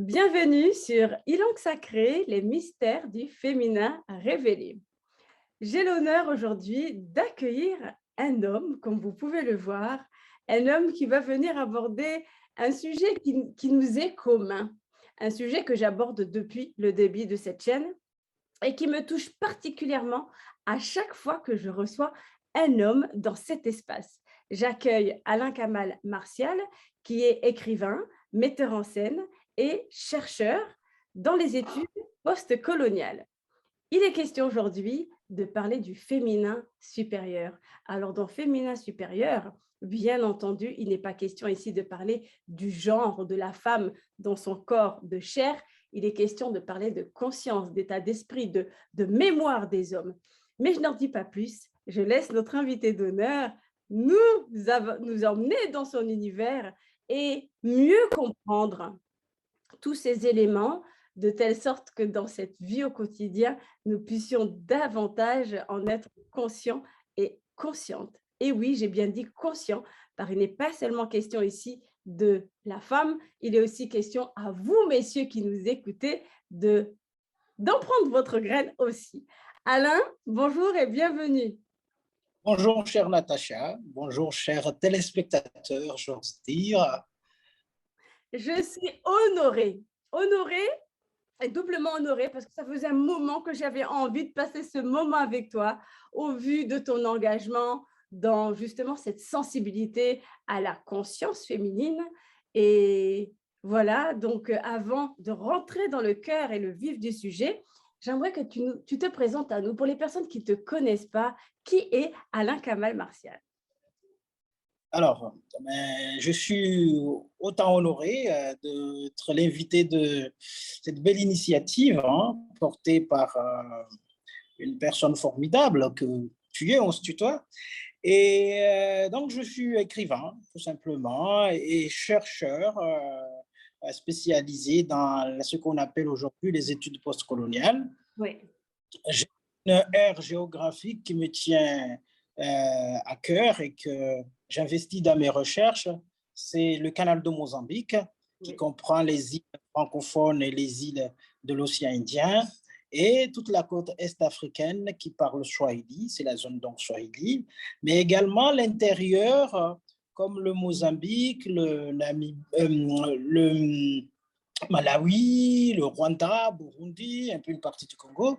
Bienvenue sur Ilang Sacré, les mystères du féminin révélé. J'ai l'honneur aujourd'hui d'accueillir un homme, comme vous pouvez le voir, un homme qui va venir aborder un sujet qui nous est commun, un sujet que j'aborde depuis le début de cette chaîne et qui me touche particulièrement à chaque fois que je reçois un homme dans cet espace. J'accueille Alain Kamal Martial, qui est écrivain, metteur en scène et chercheur dans les études postcoloniales. Il est question aujourd'hui de parler du féminin supérieur. Alors, dans féminin supérieur, bien entendu, il n'est pas question ici de parler du genre de la femme dans son corps de chair. Il est question de parler de conscience, d'état d'esprit, de mémoire des hommes. Mais je n'en dis pas plus. Je laisse notre invité d'honneur nous emmener dans son univers et mieux comprendre tous ces éléments de telle sorte que dans cette vie au quotidien, nous puissions davantage en être conscients et conscientes. Et oui, j'ai bien dit conscient, car il n'est pas seulement question ici de la femme, il est aussi question à vous, messieurs, qui nous écoutez, d'en prendre votre graine aussi. Alain, bonjour et bienvenue. Bonjour, chère Natacha. Bonjour, chers téléspectateurs, j'ose dire. Je suis honorée et doublement honorée parce que ça faisait un moment que j'avais envie de passer ce moment avec toi au vu de ton engagement dans justement cette sensibilité à la conscience féminine. Et voilà, donc avant de rentrer dans le cœur et le vif du sujet, j'aimerais que tu te présentes à nous. Pour les personnes qui ne te connaissent pas, qui est Alain Kamal Martial? Alors, je suis autant honoré d'être l'invité de cette belle initiative portée par une personne formidable que tu es, on se tutoie. Et donc, je suis écrivain, tout simplement, et chercheur spécialisé dans ce qu'on appelle aujourd'hui les études postcoloniales. Oui. J'ai une aire géographique qui me tient à cœur et que j'investis dans mes recherches. C'est le canal de Mozambique, qui Oui. comprend les îles francophones et les îles de l'océan Indien, et toute la côte est-africaine qui parle Swahili, c'est la zone donc Swahili, mais également l'intérieur, comme le Mozambique, le Malawi, le Rwanda, Burundi, un peu une partie du Congo,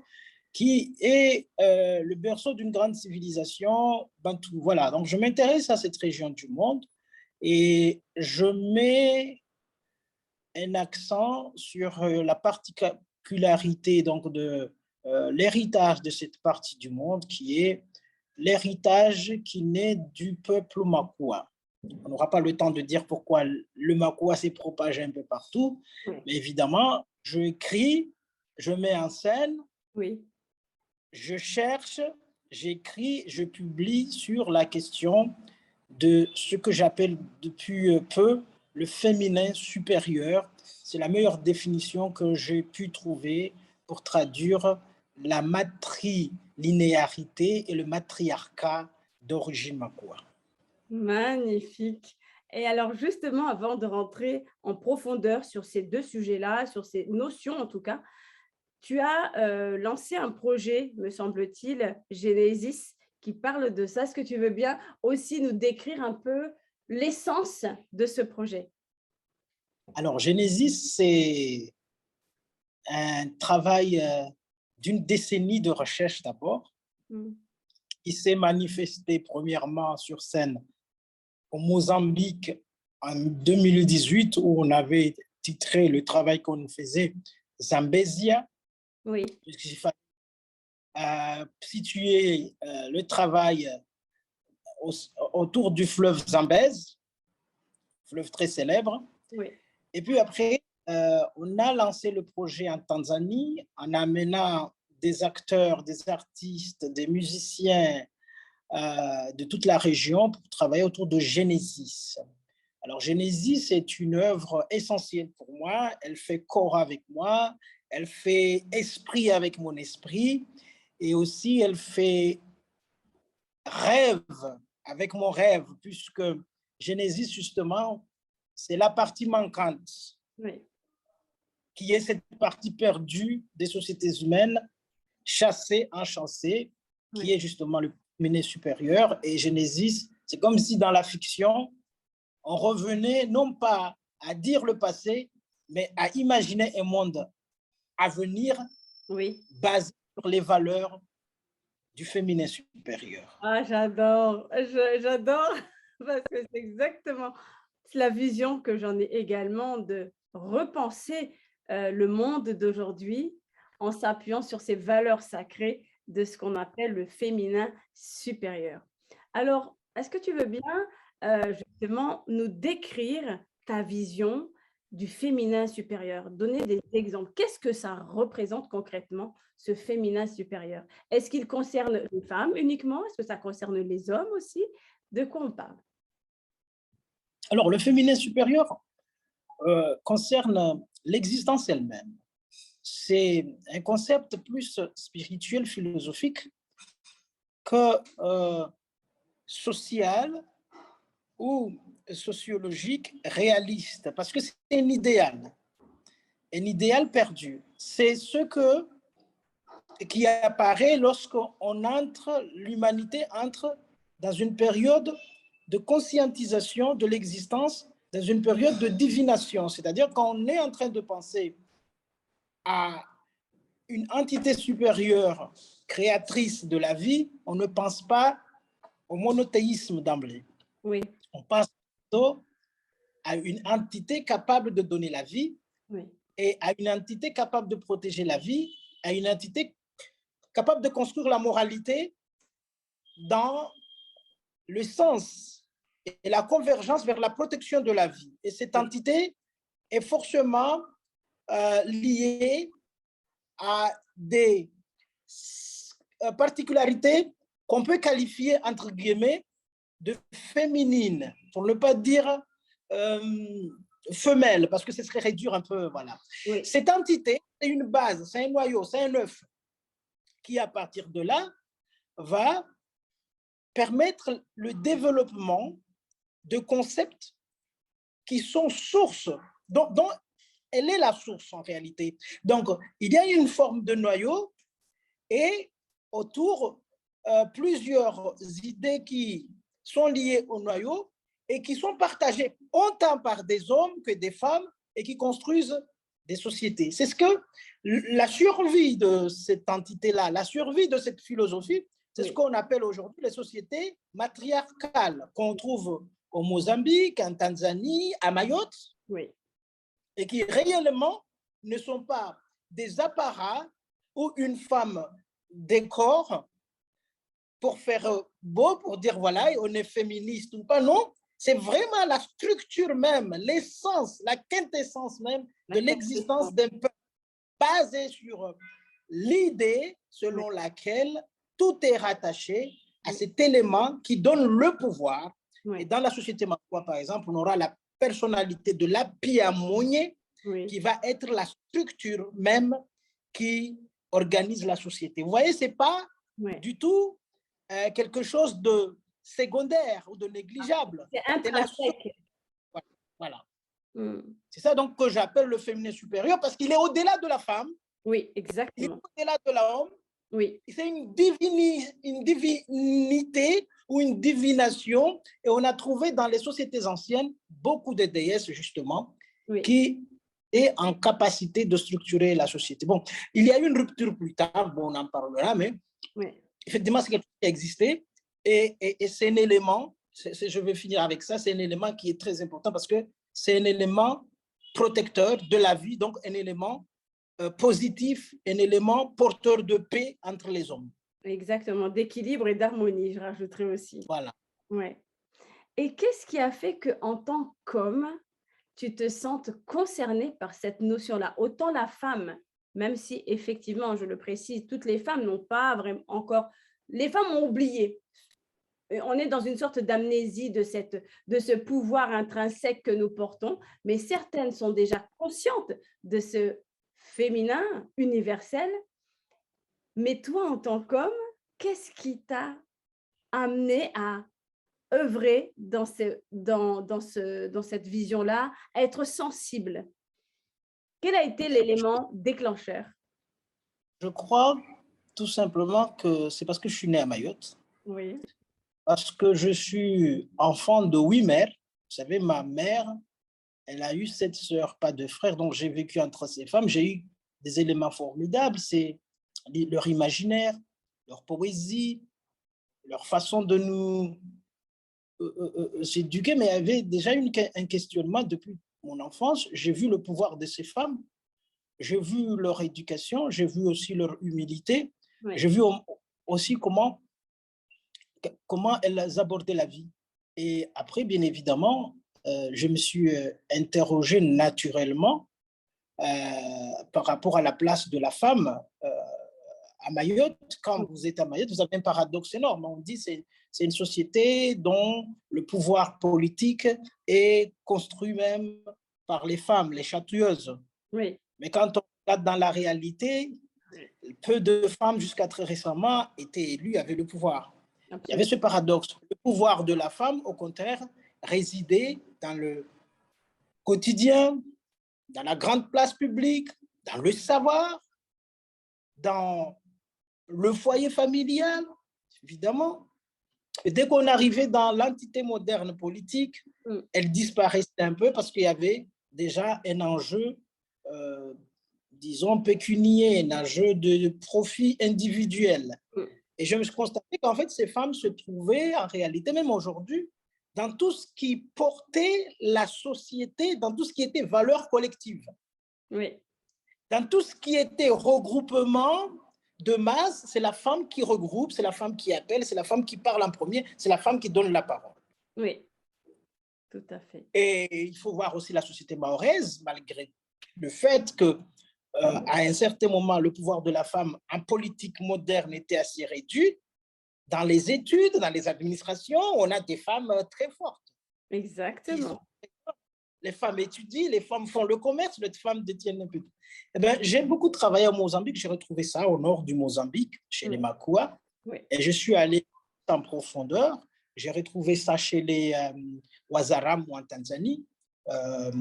qui est le berceau d'une grande civilisation bantou. Voilà, donc je m'intéresse à cette région du monde et je mets un accent sur la particularité donc de l'héritage de cette partie du monde qui est l'héritage qui naît du peuple Makua. On n'aura pas le temps de dire pourquoi le Makua s'est propagé un peu partout, Oui. mais évidemment, je écris, je mets en scène, Oui. je cherche, j'écris, je publie sur la question de ce que j'appelle depuis peu le féminin supérieur. C'est la meilleure définition que j'ai pu trouver pour traduire la matrilinéarité et le matriarcat d'origine Makua. Magnifique. Et alors justement, avant de rentrer en profondeur sur ces deux sujets-là, sur ces notions en tout cas, tu as lancé un projet, me semble-t-il, Genesis, qui parle de ça. Est-ce que tu veux bien aussi nous décrire un peu l'essence de ce projet? Alors, Genesis, c'est un travail d'une décennie de recherche d'abord, Mm. qui s'est manifesté premièrement sur scène au Mozambique en 2018, où on avait titré le travail qu'on faisait Zambésia, Oui, puisqu'il fallait situer le travail autour du fleuve Zambèze, fleuve très célèbre. oui, Et puis après, on a lancé le projet en Tanzanie en amenant des acteurs, des artistes, des musiciens de toute la région pour travailler autour de Genesis. Alors, Genesis est une œuvre essentielle pour moi. Elle fait corps avec moi, elle fait esprit avec mon esprit, et aussi elle fait rêve avec mon rêve, puisque Genesis, justement, c'est la partie manquante. oui. qui est cette partie perdue des sociétés humaines, chassée, enchâssée, qui Oui. est justement le féminin supérieur. Et Genesis, c'est comme si dans la fiction, on revenait non pas à dire le passé, mais à imaginer un monde à venir Oui. basé sur les valeurs du féminin supérieur. Ah, j'adore, j'adore parce que c'est exactement la vision que j'en ai également de repenser, le monde d'aujourd'hui en s'appuyant sur ces valeurs sacrées de ce qu'on appelle le féminin supérieur. Alors, est-ce que tu veux bien, justement nous décrire ta vision du féminin supérieur? Donner des exemples. Qu'est-ce que ça représente concrètement, ce féminin supérieur? Est-ce qu'il concerne les femmes uniquement? Est-ce que ça concerne les hommes aussi? De quoi on parle? Alors, le féminin supérieur concerne l'existence elle-même. C'est un concept plus spirituel, philosophique que social ou sociologique réaliste, parce que c'est un idéal perdu. C'est ce qui apparaît lorsqu'on entre, l'humanité entre dans une période de conscientisation de l'existence, dans une période de divination, c'est-à-dire quand on est en train de penser à une entité supérieure créatrice de la vie, on ne pense pas au monothéisme d'emblée. Oui, On pense plutôt à une entité capable de donner la vie oui, et à une entité capable de protéger la vie, à une entité capable de construire la moralité dans le sens et la convergence vers la protection de la vie. Et cette oui, entité est forcément liée à des particularités qu'on peut qualifier, entre guillemets, de féminines, pour ne pas dire femelle, parce que ce serait réduire un peu, voilà. oui, Cette entité, c'est une base, c'est un noyau, c'est un œuf qui, à partir de là, va permettre le développement de concepts qui sont sources, dont elle est la source en réalité. Donc, il y a une forme de noyau et autour, plusieurs idées qui sont liées au noyau et qui sont partagées autant par des hommes que des femmes et qui construisent des sociétés. C'est ce que la survie de cette entité-là, la survie de cette philosophie, c'est ce oui, qu'on appelle aujourd'hui les sociétés matriarcales qu'on trouve au Mozambique, en Tanzanie, à Mayotte, oui, et qui réellement ne sont pas des apparats où une femme décore pour faire beau, pour dire voilà, on est féministe ou pas. Non, c'est vraiment la structure même, l'essence, la quintessence même la de quintessence, l'existence d'un peuple basée sur l'idée oui, selon laquelle tout est rattaché à oui, cet élément qui donne le pouvoir. Et oui, dans la société marocaine, par exemple, on aura la personnalité de l'Apiamounier oui, qui va être la structure même qui organise la société. Vous voyez, ce n'est pas oui. du tout quelque chose de secondaire ou de négligeable. C'est C'est la source. intrinsèque. Voilà. Mmh. C'est ça donc que j'appelle le féminin supérieur parce qu'il est au-delà de la femme, Oui, il est exactement. au-delà de l'homme. Oui, C'est une divinité ou une divination. Et on a trouvé dans les sociétés anciennes beaucoup de déesses, justement, oui, qui est en capacité de structurer la société. Bon, il y a eu une rupture plus tard, bon, on en parlera, mais oui. effectivement, c'est quelque chose qui a existé. Et c'est un élément, je vais finir avec ça, c'est un élément qui est très important parce que c'est un élément protecteur de la vie, donc un élément positif, un élément porteur de paix entre les hommes. Exactement, d'équilibre et d'harmonie, je rajouterais aussi. Voilà. Ouais. Et qu'est-ce qui a fait qu'en tant qu'homme, tu te sentes concerné par cette notion-là? Autant la femme, même si effectivement, je le précise, toutes les femmes n'ont pas vraiment encore les femmes ont oublié. Et on est dans une sorte d'amnésie de ce pouvoir intrinsèque que nous portons, mais certaines sont déjà conscientes de ce féminin universel. Mais toi, en tant qu'homme, qu'est-ce qui t'a amené à œuvrer dans cette vision-là, à être sensible? Quel a été l'élément déclencheur? Je crois tout simplement que c'est parce que je suis né à Mayotte, Oui, parce que je suis enfant de 8 mères. Vous savez, ma mère, elle a eu 7 sœurs, pas de frères, donc j'ai vécu entre ces femmes. J'ai eu des éléments formidables, c'est leur imaginaire, leur poésie, leur façon de nous éduquer, mais il y avait déjà un questionnement depuis mon enfance. J'ai vu le pouvoir de ces femmes, j'ai vu leur éducation, j'ai vu aussi leur humilité, oui, j'ai vu aussi comment elles abordaient la vie. Et après, bien évidemment, je me suis interrogé naturellement par rapport à la place de la femme à Mayotte. Quand vous êtes à Mayotte, vous avez un paradoxe énorme. On dit que c'est une société dont le pouvoir politique est construit même par les femmes, les chatouilleuses. oui, Mais quand on regarde dans la réalité, peu de femmes, jusqu'à très récemment, étaient élues, avaient le pouvoir. Il y avait absolument. ce paradoxe. Le pouvoir de la femme, au contraire, résidait dans le quotidien, dans la grande place publique, dans le savoir, dans le foyer familial, évidemment. Et dès qu'on arrivait dans l'entité moderne politique, Mm, elle disparaissait un peu parce qu'il y avait déjà un enjeu, euh, disons, pécunier, un enjeu de profit individuel. mm. Et je me suis constaté qu'en fait, ces femmes se trouvaient, en réalité, même aujourd'hui, dans tout ce qui portait la société, dans tout ce qui était valeur collective, Oui, dans tout ce qui était regroupement de masse, c'est la femme qui regroupe, c'est la femme qui appelle, c'est la femme qui parle en premier, c'est la femme qui donne la parole. oui, tout à fait. Et il faut voir aussi la société mahoraise, malgré le fait que à un certain moment, le pouvoir de la femme en politique moderne était assez réduit. Dans les études, dans les administrations, on a des femmes très fortes qui sont. Exactement. Les femmes étudient, les femmes font le commerce, les femmes détiennent un peu. Eh ben, j'ai beaucoup travaillé au Mozambique, j'ai retrouvé ça au nord du Mozambique, chez les Oui, Makua, oui, et je suis allé en profondeur. J'ai retrouvé ça chez les Wazaram en Tanzanie, euh,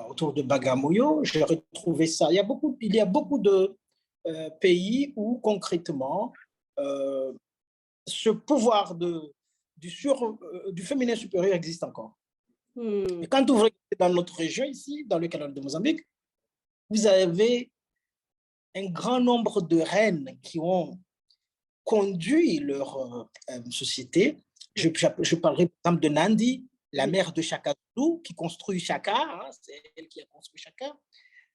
autour de Bagamoyo. J'ai retrouvé ça. Il y a beaucoup de pays où concrètement ce pouvoir du féminin supérieur existe encore. mm, Mais quand vous regardez dans notre région ici, dans le canal de Mozambique, vous avez un grand nombre de reines qui ont conduit leur société. oui, Je parlerai par exemple de Nandi, la oui, mère de Chaka Zulu, qui construit Chaka, hein, c'est elle qui a construit Chaka.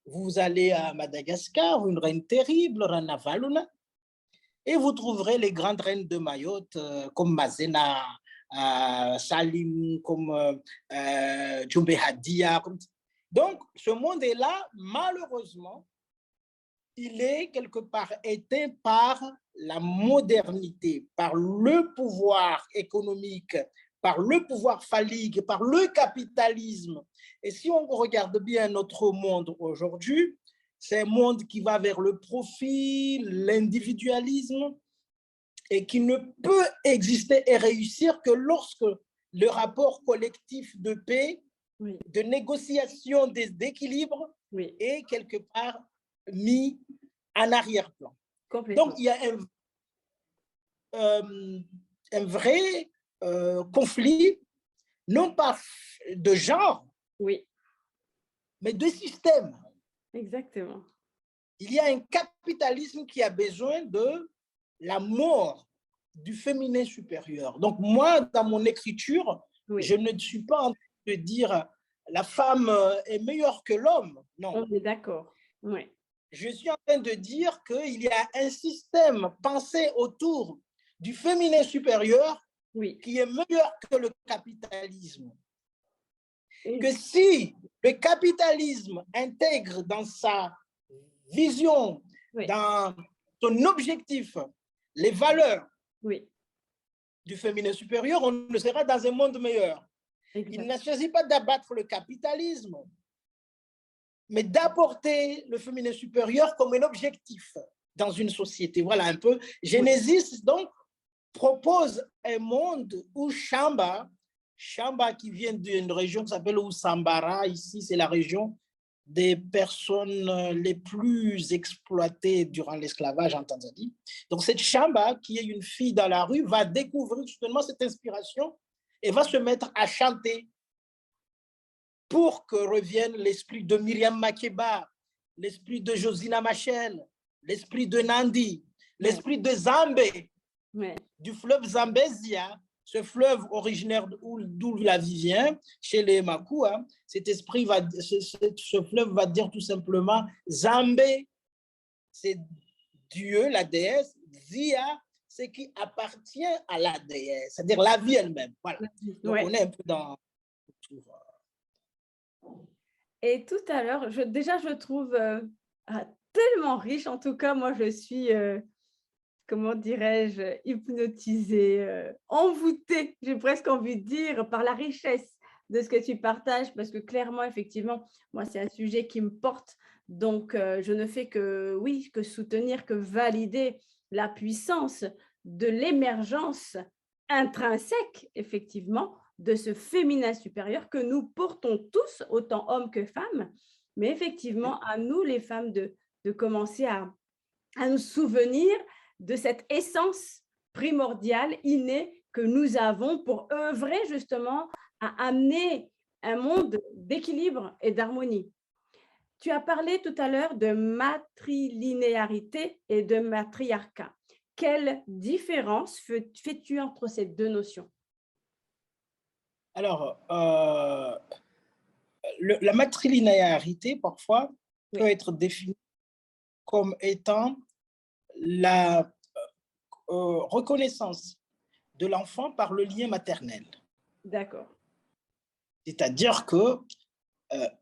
Vous allez à Madagascar, une reine terrible, Rana Valuna, et vous trouverez les grandes reines de Mayotte, comme Mazena, Salim, comme Djumbe Hadia. Donc, ce monde est là, malheureusement, il est quelque part éteint par la modernité, par le pouvoir économique, par le pouvoir phallique, par le capitalisme. Et si on regarde bien notre monde aujourd'hui, c'est un monde qui va vers le profit, l'individualisme, et qui ne peut exister et réussir que lorsque le rapport collectif de paix, oui, de négociation, d'équilibre oui, est quelque part mis en arrière-plan. Donc, complètement. il y a euh, un vrai conflit, non pas de genre, Oui, mais de système. exactement. Il y a un capitalisme qui a besoin de la mort du féminin supérieur. Donc, moi, dans mon écriture, Oui, je ne suis pas en train de dire la femme est meilleure que l'homme. Non. on est d'accord. Oui, Je suis en train de dire qu'il y a un système pensé autour du féminin supérieur oui, qui est meilleur que le capitalisme. et- Que si le capitalisme intègre dans sa vision, oui, dans son objectif, les valeurs oui, du féminin supérieur, on ne sera dans un monde meilleur. Il exact. ne s'agit pas d'abattre le capitalisme, mais d'apporter le féminin supérieur comme un objectif dans une société. Voilà un peu. Oui, Genesis, donc, propose un monde où Shamba qui vient d'une région qui s'appelle Usambara, ici c'est la région des personnes les plus exploitées durant l'esclavage en Tanzanie. Donc, cette Shamba, qui est une fille dans la rue, va découvrir justement cette inspiration et va se mettre à chanter pour que revienne l'esprit de Myriam Makeba, l'esprit de Josina Machel, l'esprit de Nandi, l'esprit de Zambé, du fleuve Zambézia, ce fleuve originaire d'où la vie vient, chez les Makua. Cet esprit ce fleuve va dire tout simplement Zambé, c'est Dieu, la déesse, Zia, c'est qui appartient à la déesse, c'est-à-dire la vie elle-même. Voilà. Donc on est un peu dans. Et tout à l'heure, déjà, je trouve tellement riche. En tout cas, moi, je suis, comment dirais-je, hypnotisée, envoûtée, j'ai presque envie de dire, par la richesse de ce que tu partages, parce que clairement, effectivement, moi, c'est un sujet qui me porte. Donc, je ne fais que, oui, que soutenir, que valider la puissance de l'émergence intrinsèque, effectivement, de ce féminin supérieur que nous portons tous, autant hommes que femmes, mais effectivement, à nous, les femmes, de commencer à nous souvenir de cette essence primordiale, innée, que nous avons pour œuvrer justement à amener un monde d'équilibre et d'harmonie. Tu as parlé tout à l'heure de matrilinéarité et de matriarcat. Quelle différence fais-tu entre ces deux notions? Alors, la matrilinéarité, parfois, peut être définie comme étant la reconnaissance de l'enfant par le lien maternel. D'accord. C'est-à-dire que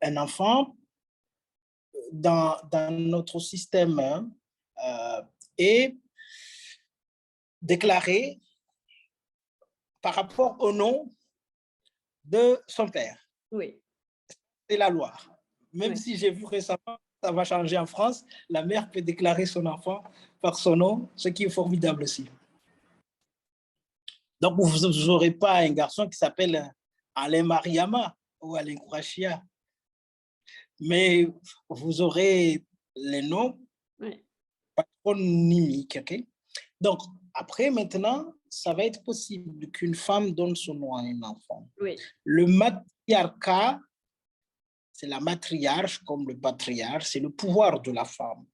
un enfant, dans notre système, est déclaré par rapport au nom de son père. Oui. C'est la loi. Même si j'ai vu récemment, ça va changer en France, la mère peut déclarer son enfant par son nom, ce qui est formidable aussi. Donc, vous n'aurez pas un garçon qui s'appelle Alain Mariama ou Alain Kourachia, mais vous aurez les noms patronymiques. Okay? Donc, après, maintenant, ça va être possible qu'une femme donne son nom à un enfant. Oui. Le matriarcat, c'est la matriarche comme le patriarche, c'est le pouvoir de la femme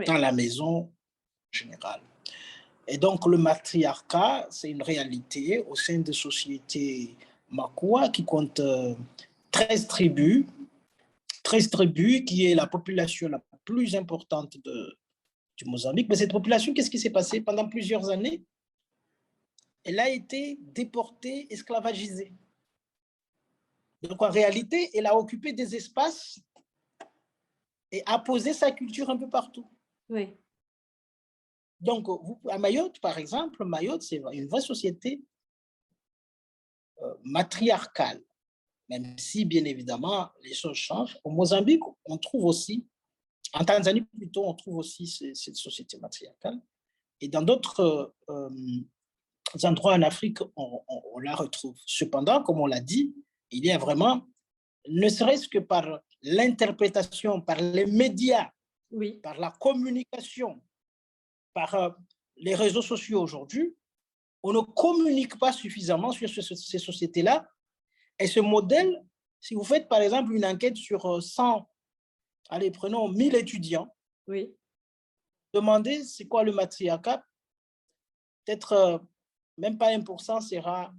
dans la maison générale. Et donc, le matriarcat, c'est une réalité au sein des sociétés Makua qui comptent 13 tribus, qui est la population la plus importante du Mozambique. Mais cette population, qu'est-ce qui s'est passé pendant plusieurs années? Elle a été déportée, esclavagisée. Donc, en réalité, elle a occupé des espaces et a posé sa culture un peu partout. Oui. Donc, à Mayotte, par exemple, Mayotte, c'est une vraie société matriarcale, même si, bien évidemment, les choses changent. Au Mozambique, on trouve aussi, en Tanzanie plutôt, on trouve aussi cette société matriarcale. Et dans d'autres endroits en Afrique, on la retrouve. Cependant, comme on l'a dit, il y a vraiment, ne serait-ce que par l'interprétation, par les médias, par la communication, par les réseaux sociaux aujourd'hui, on ne communique pas suffisamment sur ces sociétés-là. Et ce modèle, si vous faites par exemple une enquête sur 100, allez, prenons 1000 étudiants, demandez c'est quoi le matriarcat, peut-être même pas 1% sera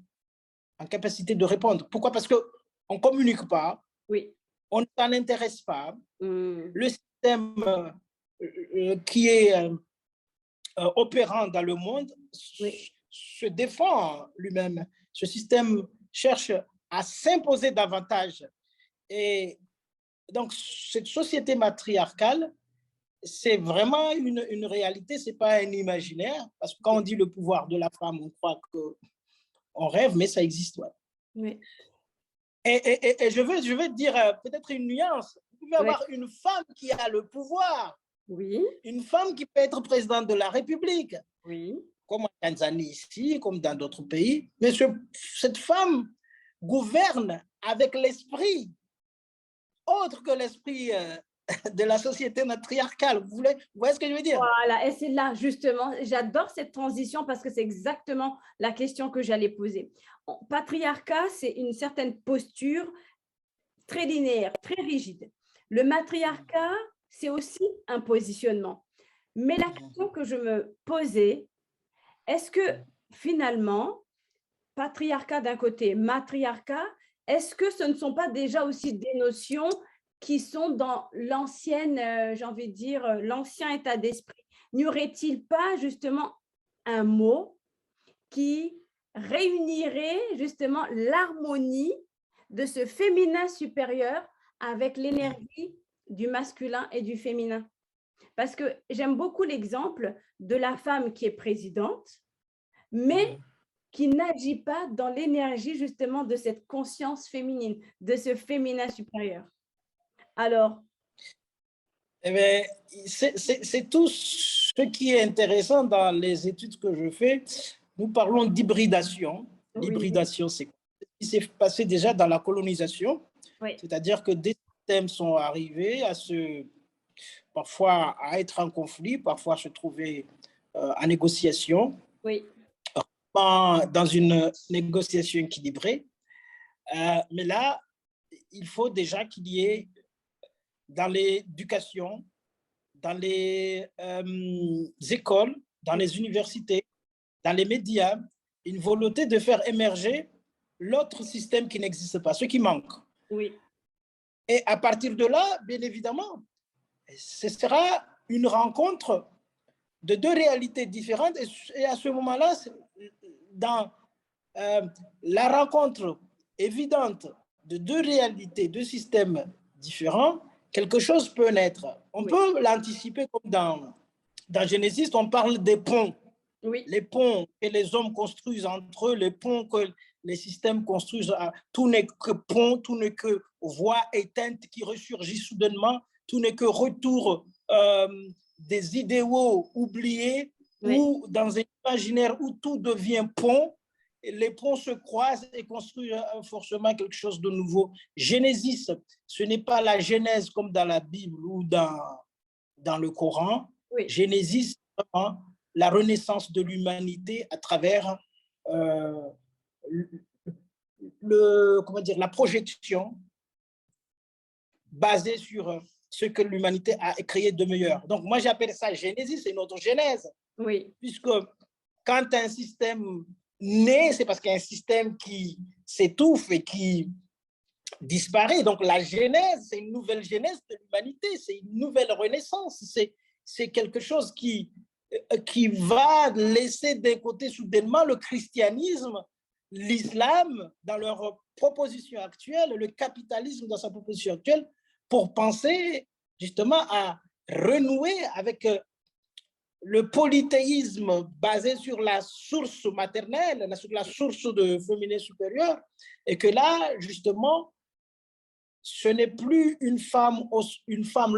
en capacité de répondre. Pourquoi? Parce qu'on ne communique pas, on ne s'en intéresse pas. Le système qui est opérant dans le monde se défend lui-même. Ce système cherche à s'imposer davantage. Et donc, cette société matriarcale, c'est vraiment une réalité, ce n'est pas un imaginaire, parce que quand on dit le pouvoir de la femme, on croit qu'on rêve, mais ça existe. Et je veux dire peut-être une nuance. Vous pouvez avoir une femme qui a le pouvoir, une femme qui peut être présidente de la République, comme en Tanzanie ici, comme dans d'autres pays, mais cette femme gouverne avec l'esprit autre que l'esprit de la société matriarcale. Vous voyez ce que je veux dire? Voilà, et c'est là justement, j'adore cette transition parce que c'est exactement la question que j'allais poser. Patriarcat, c'est une certaine posture très linéaire, très rigide. Le matriarcat, c'est aussi un positionnement. Mais la question que je me posais, est-ce que finalement, patriarcat d'un côté, matriarcat, est-ce que ce ne sont pas déjà aussi des notions qui sont dans l'ancienne, j'ai envie de dire, l'ancien état d'esprit? N'y aurait-il pas justement un mot qui réunirait justement l'harmonie de ce féminin supérieur avec l'énergie du masculin et du féminin? Parce que j'aime beaucoup l'exemple de la femme qui est présidente, mais qui n'agit pas dans l'énergie justement de cette conscience féminine, de ce féminin supérieur. Alors, Eh bien, c'est tout ce qui est intéressant dans les études que je fais. Nous parlons d'hybridation. oui, L'hybridation, c'est ce qui s'est passé déjà dans la colonisation, oui, c'est-à-dire que des systèmes sont arrivés parfois à être en conflit, parfois à se trouver en négociation, oui, dans une négociation équilibrée. Mais là, il faut déjà qu'il y ait dans l'éducation, dans les écoles, dans les universités, dans les médias, une volonté de faire émerger l'autre système qui n'existe pas, ce qui manque. oui, Et à partir de là, bien évidemment, ce sera une rencontre de deux réalités différentes. Et à ce moment-là, dans la rencontre évidente de deux réalités, deux systèmes différents, quelque chose peut naître. On oui, peut l'anticiper comme dans Genesis, on parle des ponts. oui, Les ponts que les hommes construisent entre eux, les ponts que les systèmes construisent, tout n'est que pont, tout n'est que voie éteinte qui ressurgit soudainement, tout n'est que retour des idéaux oubliés oui, ou dans un imaginaire où tout devient pont. Les ponts se croisent et construisent forcément quelque chose de nouveau. Genesis, ce n'est pas la Genèse comme dans la Bible ou dans le Coran. oui, Genesis, vraiment, la renaissance de l'humanité à travers comment dire, la projection basée sur ce que l'humanité a créé de meilleur. Donc, moi, j'appelle ça Genesis, c'est notre genèse, oui, puisque quand un système naît, c'est parce qu'il y a un système qui s'étouffe et qui disparaît. Donc, la genèse, c'est une nouvelle genèse de l'humanité, c'est une nouvelle renaissance, c'est quelque chose qui va laisser d'un côté soudainement le christianisme, l'islam dans leur proposition actuelle, le capitalisme dans sa proposition actuelle, pour penser justement à renouer avec le polythéisme basé sur la source maternelle, sur la source de féminin supérieur, et que là, justement, ce n'est plus une femme,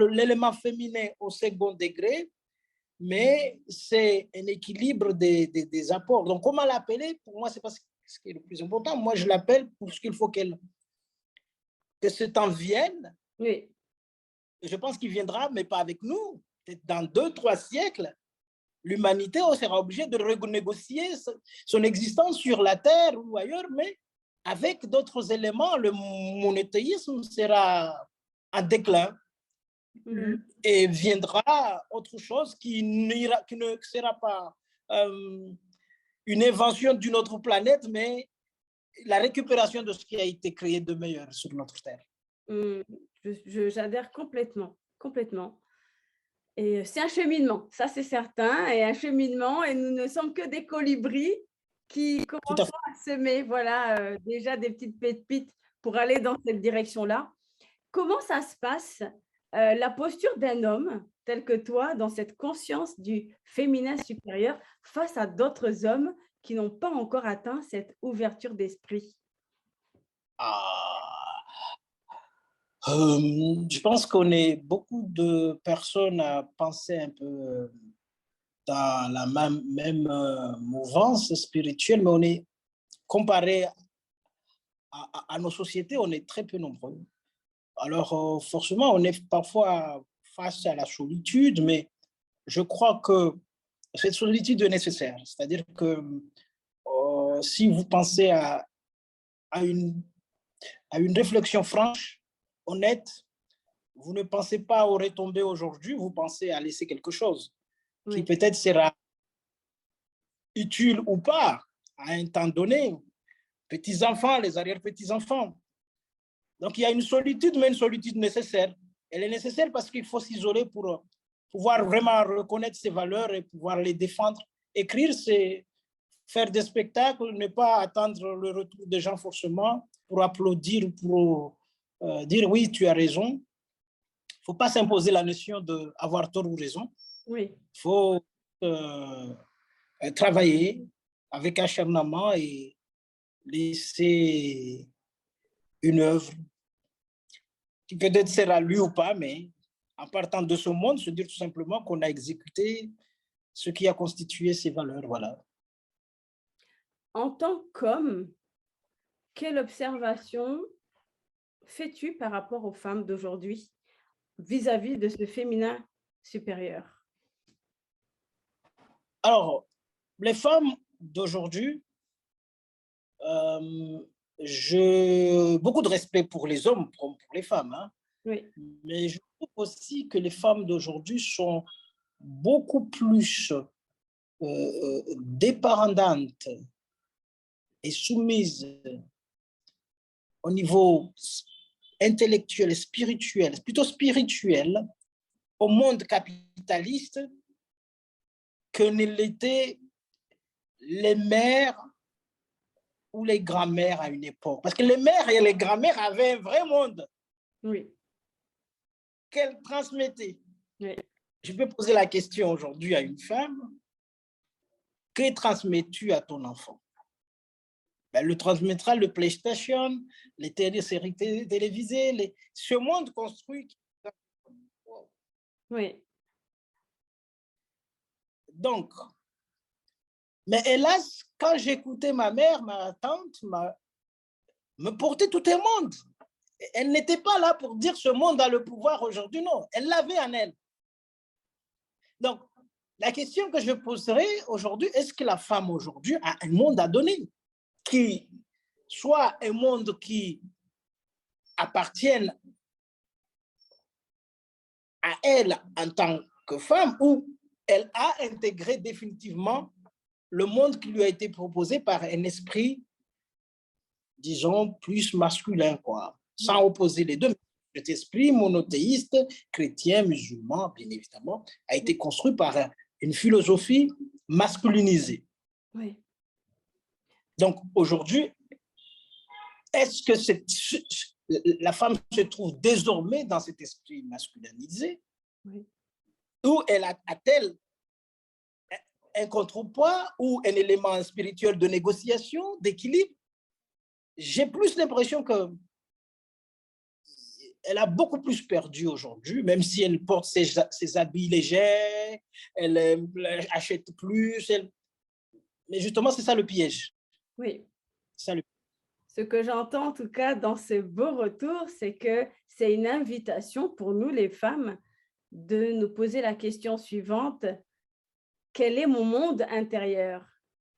l'élément féminin au second degré, mais c'est un équilibre des apports. Donc, comment l'appeler? Pour moi, c'est pas ce qui est le plus important. Moi, je l'appelle pour ce qu'il faut que ce temps vienne. oui, Je pense qu'il viendra, mais pas avec nous. Peut-être dans 2-3 siècles, l'humanité sera obligée de renégocier son existence sur la Terre ou ailleurs, mais avec d'autres éléments. Le monothéisme sera en déclin. Et viendra autre chose qui ne sera pas une invention d'une autre planète, mais la récupération de ce qui a été créé de meilleur sur notre Terre. J'adhère complètement, complètement. Et c'est un cheminement, ça c'est certain, et un cheminement, et nous ne sommes que des colibris qui Tout à fait. commençons à semer, voilà, déjà des petites pépites pour aller dans cette direction-là. Comment ça se passe, la posture d'un homme tel que toi, dans cette conscience du féminin supérieur, face à d'autres hommes qui n'ont pas encore atteint cette ouverture d'esprit? Ah, je pense qu'on est beaucoup de personnes à penser un peu dans la même mouvance spirituelle, mais on est comparé à nos sociétés, on est très peu nombreux. Alors, forcément, on est parfois face à la solitude, mais je crois que cette solitude est nécessaire. C'est-à-dire que si vous pensez à une, à une réflexion franche, honnête, vous ne pensez pas au retomber aujourd'hui, vous pensez à laisser quelque chose qui Oui, peut-être sera utile ou pas à un temps donné, petits-enfants, les arrière-petits-enfants. Donc il y a une solitude, mais une solitude nécessaire. Elle est nécessaire parce qu'il faut s'isoler pour pouvoir vraiment reconnaître ses valeurs et pouvoir les défendre. Écrire, c'est faire des spectacles, ne pas attendre le retour des gens forcément pour applaudir, pour dire oui, tu as raison. Il ne faut pas s'imposer la notion d'avoir tort ou raison. oui. Il faut travailler avec acharnement et laisser une œuvre qui peut-être sera lue ou pas, mais en partant de ce monde, se dire tout simplement qu'on a exécuté ce qui a constitué ses valeurs. Voilà. En tant qu'homme, quelle observation fais-tu par rapport aux femmes d'aujourd'hui vis-à-vis de ce féminin supérieur? Alors, les femmes d'aujourd'hui, euh, beaucoup de respect pour les hommes, pour les femmes, hein, Oui, mais je trouve aussi que les femmes d'aujourd'hui sont beaucoup plus dépendantes et soumises au niveau intellectuel et spirituel, plutôt spirituel, au monde capitaliste que ne l'étaient les mères ou les grands-mères à une époque. Parce que les mères et les grands-mères avaient un vrai monde oui, qu'elles transmettaient. oui, Je peux poser la question aujourd'hui à une femme, que transmets-tu à ton enfant? Ben, le transmettra le PlayStation, les séries télévisées, ce monde construit. oui, Donc, mais hélas, quand j'écoutais ma mère, ma tante, me portait tout un monde. Elle n'était pas là pour dire ce monde a le pouvoir aujourd'hui, non. Elle l'avait en elle. Donc, la question que je poserai aujourd'hui, est-ce que la femme aujourd'hui a un monde à donner qui soit un monde qui appartienne à elle en tant que femme ou elle a intégré définitivement le monde qui lui a été proposé par un esprit, disons, plus masculin, quoi, sans oui, opposer les deux. Cet esprit monothéiste, chrétien, musulman, bien évidemment, a été construit par une philosophie masculinisée. oui, Donc aujourd'hui, est-ce que la femme se trouve désormais dans cet esprit masculinisé oui. ou elle a-t-elle un contrepoids ou un élément spirituel de négociation, d'équilibre? J'ai plus l'impression que elle a beaucoup plus perdu aujourd'hui, même si elle porte ses habits légers, elle achète plus. Mais justement, c'est ça le piège. Oui. Ça, le... Ce que j'entends en tout cas dans ce beau retour, c'est que c'est une invitation pour nous les femmes de nous poser la question suivante: quel est mon monde intérieur?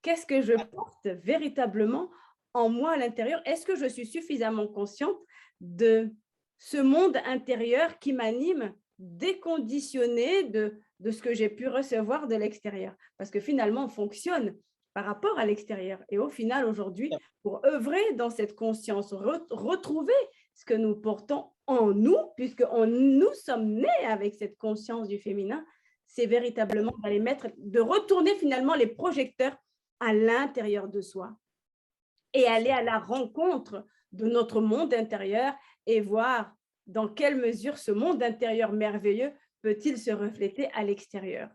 Qu'est-ce que je porte véritablement en moi à l'intérieur? Est-ce que je suis suffisamment consciente de ce monde intérieur qui m'anime, déconditionné de ce que j'ai pu recevoir de l'extérieur? Parce que finalement, on fonctionne par rapport à l'extérieur. Et au final, aujourd'hui, pour œuvrer dans cette conscience, retrouver ce que nous portons en nous, puisque nous sommes nés avec cette conscience du féminin, c'est véritablement d'aller mettre, de retourner finalement les projecteurs à l'intérieur de soi et aller à la rencontre de notre monde intérieur et voir dans quelle mesure ce monde intérieur merveilleux peut-il se refléter à l'extérieur.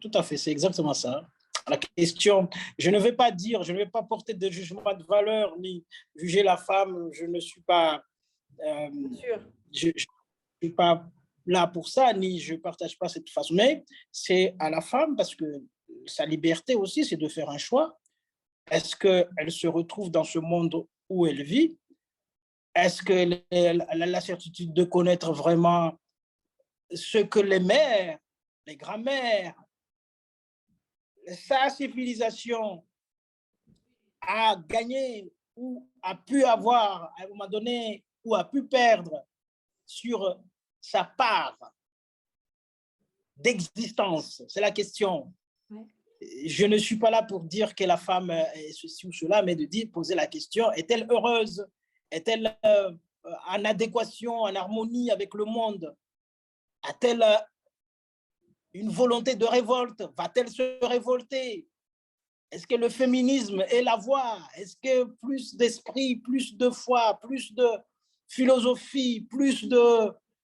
Tout à fait, c'est exactement ça. La question, je ne vais pas dire, je ne vais pas porter de jugement de valeur ni juger la femme, je ne suis pas, Bien sûr. je ne suis pas là pour ça, ni je ne partage pas cette façon, mais c'est à la femme parce que sa liberté aussi, c'est de faire un choix. Est-ce qu'elle se retrouve dans ce monde où elle vit Est-ce que la certitude de connaître vraiment ce que les mères, les grands-mères, sa civilisation a gagné ou a pu avoir à un moment donné ou a pu perdre sur sa part d'existence? C'est la question. Ouais. Je ne suis pas là pour dire que la femme est ceci ou cela, mais de dire, poser la question, est-elle heureuse? Est-elle en adéquation, en harmonie avec le monde? A-t-elle une volonté de révolte? Va-t-elle se révolter? Est-ce que le féminisme est la voie? Est-ce que plus d'esprit, plus de foi, plus de philosophie, plus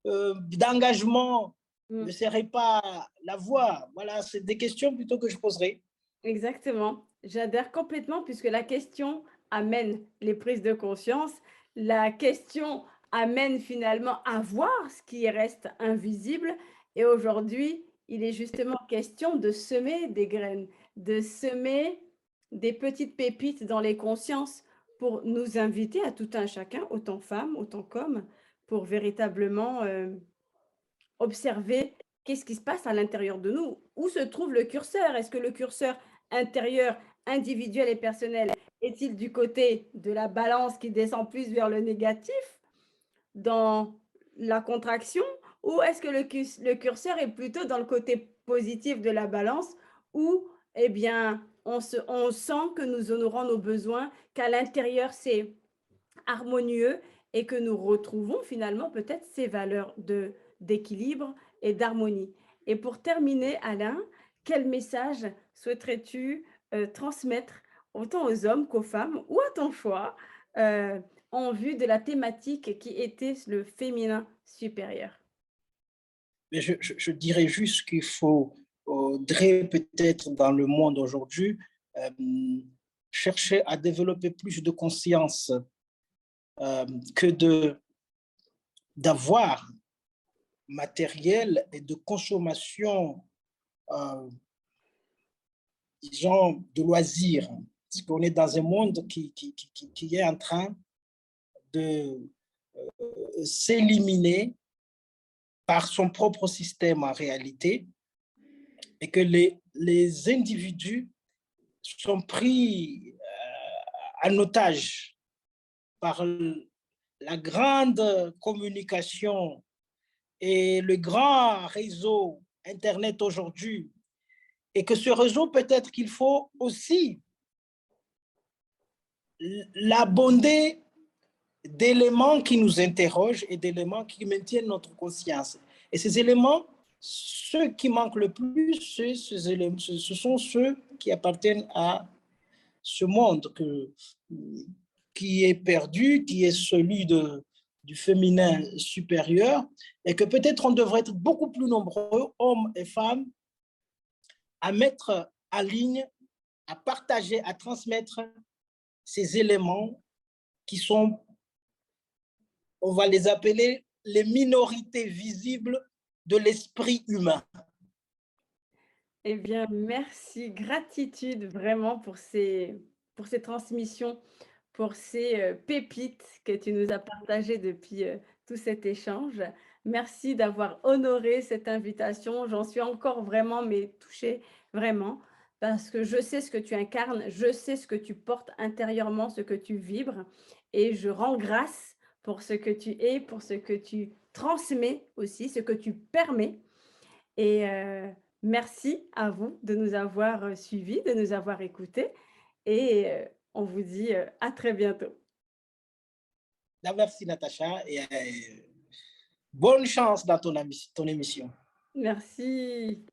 d'engagement ne Mm. serait pas la voie? Voilà, c'est des questions plutôt que je poserai. Exactement. J'adhère complètement puisque la question amène les prises de conscience. La question amène finalement à voir ce qui reste invisible. Et aujourd'hui, il est justement question de semer des graines, de semer des petites pépites dans les consciences pour nous inviter à tout un chacun, autant femmes, autant qu'hommes, pour véritablement observer qu'est-ce qui se passe à l'intérieur de nous. Où se trouve le curseur? Est-ce que le curseur intérieur, individuel et personnel est-il du côté de la balance qui descend plus vers le négatif, dans la contraction, ou est-ce que le curseur est plutôt dans le côté positif de la balance, où eh bien, on sent que nous honorons nos besoins, qu'à l'intérieur, c'est harmonieux et que nous retrouvons finalement peut-être ces valeurs d'équilibre et d'harmonie. Et pour terminer, Alain, quel message souhaiterais-tu transmettre autant aux hommes qu'aux femmes ou à ton choix en vue de la thématique qui était le féminin supérieur? Mais je dirais juste qu'il faudrait peut-être dans le monde aujourd'hui chercher à développer plus de conscience que d'avoir matériel et de consommation, disons, de loisirs. Parce qu'on est dans un monde qui est en train de s'éliminer par son propre système en réalité, et que les individus sont pris en otage par la grande communication et le grand réseau Internet aujourd'hui, et que ce réseau, peut-être qu'il faut aussi l'abonder d'éléments qui nous interrogent et d'éléments qui maintiennent notre conscience. Et ces éléments, ceux qui manquent le plus, ce sont ceux qui appartiennent à ce monde qui est perdu, qui est celui du féminin supérieur, et que peut-être on devrait être beaucoup plus nombreux, hommes et femmes, à mettre en ligne, à partager, à transmettre ces éléments qui sont, on va les appeler, les minorités visibles de l'esprit humain. Eh bien, merci, gratitude vraiment pour ces transmissions, pour ces pépites que tu nous as partagées depuis tout cet échange. Merci d'avoir honoré cette invitation. J'en suis encore vraiment mais touchée, vraiment, parce que je sais ce que tu incarnes, je sais ce que tu portes intérieurement, ce que tu vibres, et je rends grâce pour ce que tu es, pour ce que tu transmets aussi, ce que tu permets. Et merci à vous de nous avoir suivis, de nous avoir écoutés, et on vous dit à très bientôt. Merci Natacha, et bonne chance dans ton émission. Merci.